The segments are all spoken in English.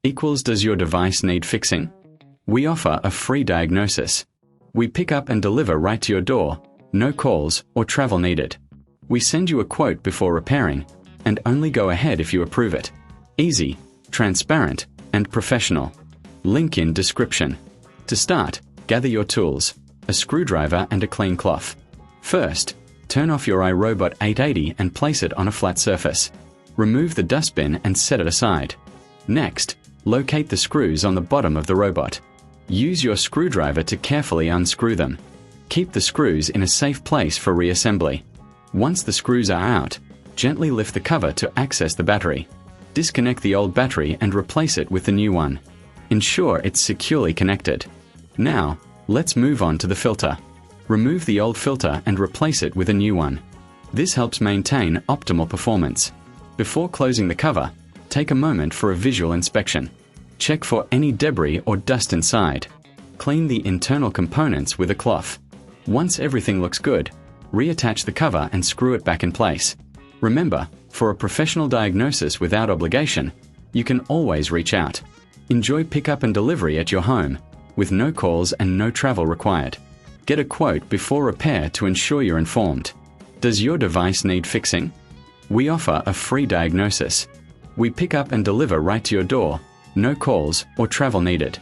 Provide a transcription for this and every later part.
equals does your device need fixing? We offer a free diagnosis. We pick up and deliver right to your door, no calls or travel needed. We send you a quote before repairing, and only go ahead if you approve it. Easy, transparent, and professional. Link in description. To start, gather your tools, a screwdriver and a clean cloth. First, turn off your iRobot 880 and place it on a flat surface. Remove the dustbin and set it aside. Next, locate the screws on the bottom of the robot. Use your screwdriver to carefully unscrew them. Keep the screws in a safe place for reassembly. Once the screws are out, gently lift the cover to access the battery. Disconnect the old battery and replace it with the new one. Ensure it's securely connected. Now, let's move on to the filter. Remove the old filter and replace it with a new one. This helps maintain optimal performance. Before closing the cover, take a moment for a visual inspection. Check for any debris or dust inside. Clean the internal components with a cloth. Once everything looks good, reattach the cover and screw it back in place. Remember, for a professional diagnosis without obligation, you can always reach out. Enjoy pickup and delivery at your home, with no calls and no travel required. Get a quote before repair to ensure you're informed. Does your device need fixing? We offer a free diagnosis. We pick up and deliver right to your door, no calls or travel needed.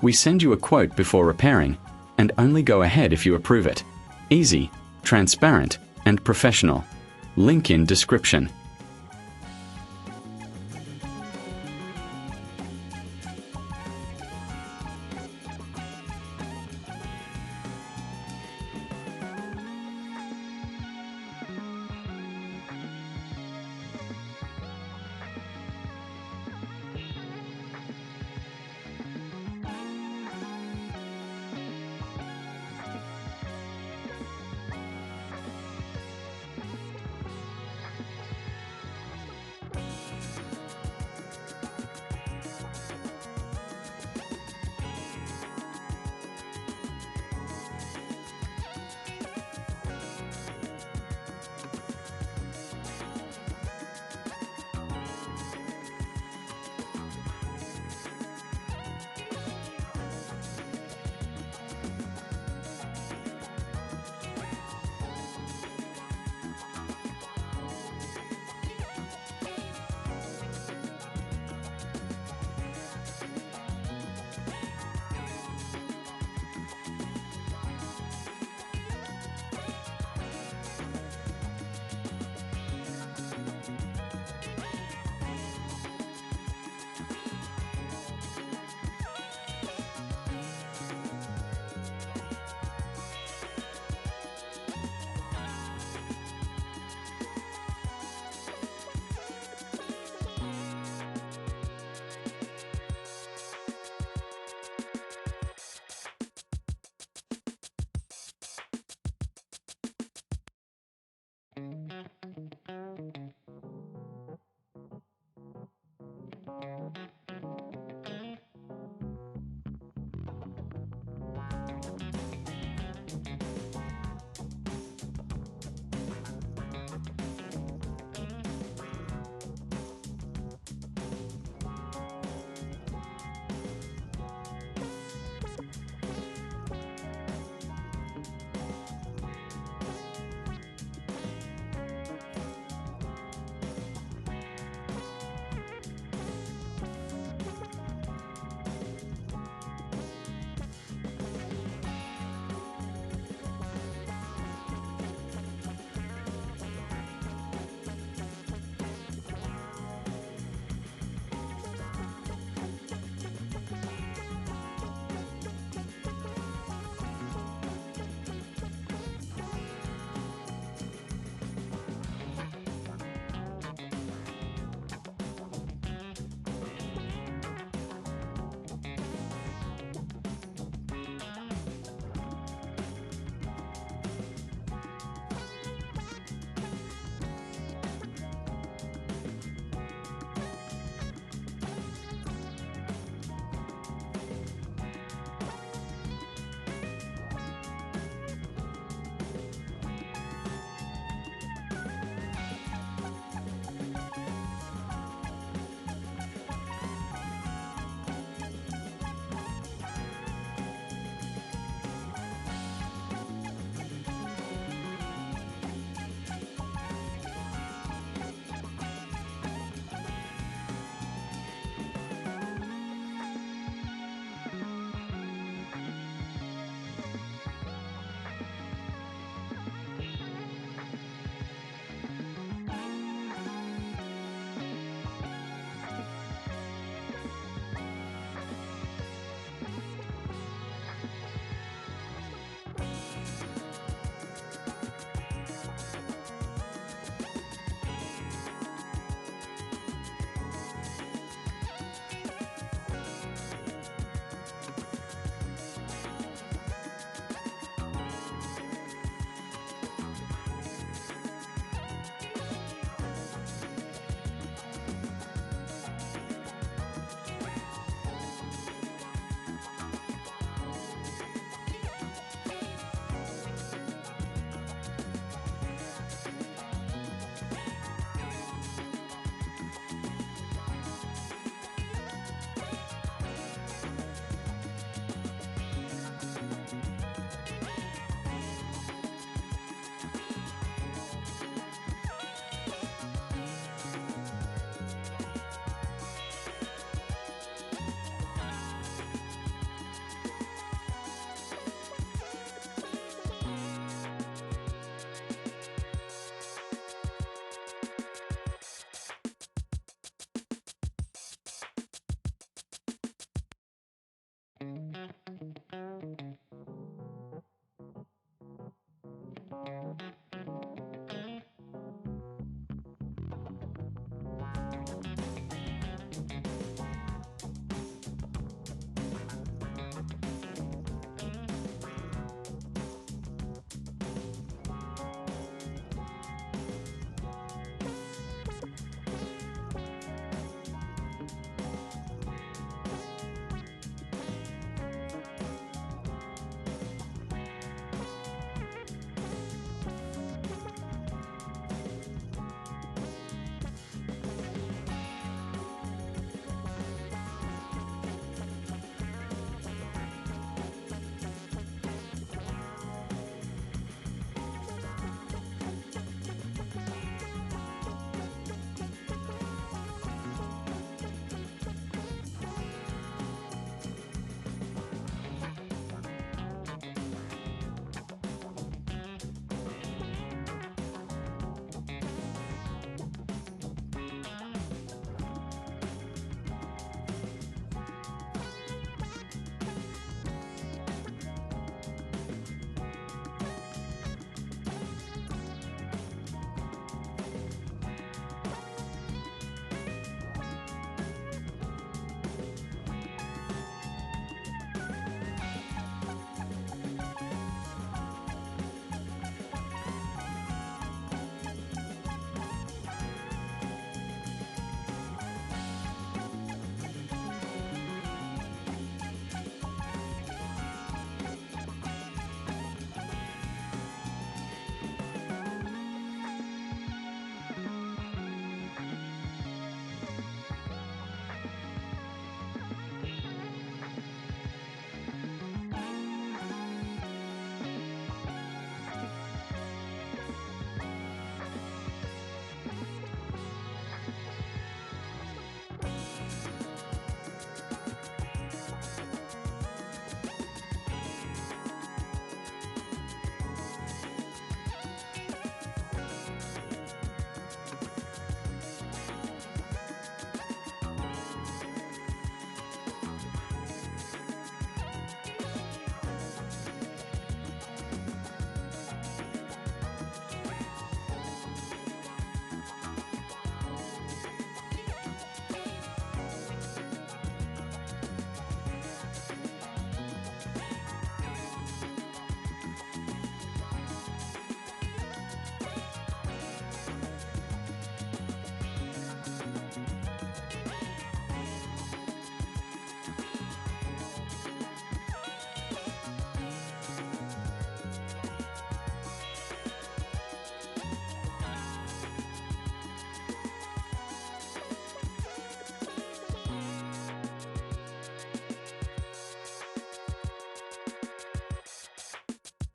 We send you a quote before repairing, and only go ahead if you approve it. Easy, transparent, and professional. Link in description.